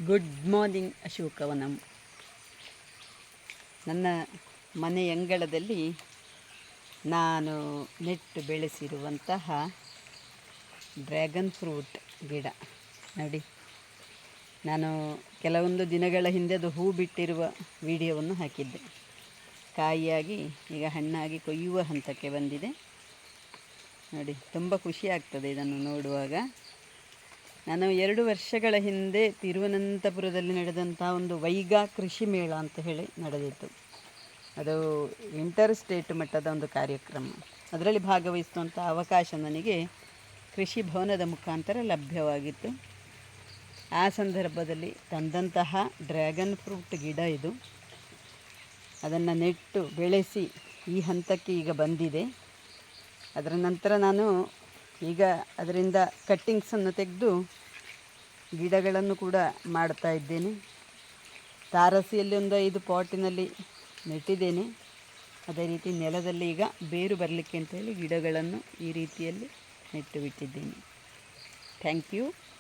Good morning ಅಶೋಕವನಂ. ನನ್ನ ಮನೆ ಅಂಗಳದಲ್ಲಿ ನಾನು ನೆಟ್ಟು ಬೆಳೆಸಿರುವಂತಹ ಡ್ರ್ಯಾಗನ್ ಫ್ರೂಟ್ ಗಿಡ ನೋಡಿ. ನಾನು ಕೆಲವೊಂದು ದಿನಗಳ ಹಿಂದೆ ಅದು ಹೂ ಬಿಟ್ಟಿರುವ ವಿಡಿಯೋವನ್ನು ಹಾಕಿದ್ದೆ. ಕಾಯಿಯಾಗಿ ಈಗ ಹಣ್ಣಾಗಿ ಕೊಯ್ಯುವ ಹಂತಕ್ಕೆ ಬಂದಿದೆ ನೋಡಿ. ತುಂಬ ಖುಷಿ ಆಗ್ತದೆ ಇದನ್ನು ನೋಡುವಾಗ. ನಾನು 2 ವರ್ಷಗಳ ಹಿಂದೆ ತಿರುವನಂತಪುರದಲ್ಲಿ ನಡೆದಂಥ ಒಂದು ವೈಗಾ ಕೃಷಿ ಮೇಳ ಅಂತ ಹೇಳಿ ನಡೆದಿತ್ತು. ಅದು ಇಂಟರ್ ಸ್ಟೇಟ್ ಮಟ್ಟದ ಒಂದು ಕಾರ್ಯಕ್ರಮ. ಅದರಲ್ಲಿ ಭಾಗವಹಿಸುವಂಥ ಅವಕಾಶ ನನಗೆ ಕೃಷಿ ಭವನದ ಮುಖಾಂತರ ಲಭ್ಯವಾಗಿತ್ತು. ಆ ಸಂದರ್ಭದಲ್ಲಿ ತಂದಂತಹ ಡ್ರ್ಯಾಗನ್ ಫ್ರೂಟ್ ಗಿಡ ಇದು. ಅದನ್ನು ನೆಟ್ಟು ಬೆಳೆಸಿ ಈ ಹಂತಕ್ಕೆ ಈಗ ಬಂದಿದೆ. ಅದರ ನಂತರ ನಾನು ಈಗ ಅದರಿಂದ ಕಟ್ಟಿಂಗ್ಸನ್ನು ತೆಗೆದು ಗಿಡಗಳನ್ನು ಕೂಡ ಮಾಡ್ತಾ ಇದ್ದೇನೆ. ತಾರಸಿಯಲ್ಲಿ ಒಂದು 5 ಪಾಟಿನಲ್ಲಿ ನೆಟ್ಟಿದ್ದೇನೆ. ಅದೇ ರೀತಿ ನೆಲದಲ್ಲಿ ಈಗ ಬೇರು ಬರಲಿಕ್ಕೆ ಅಂತೇಳಿ ಗಿಡಗಳನ್ನು ಈ ರೀತಿಯಲ್ಲಿ ನೆಟ್ಟು ಬಿಟ್ಟಿದ್ದೇನೆ. Thank you.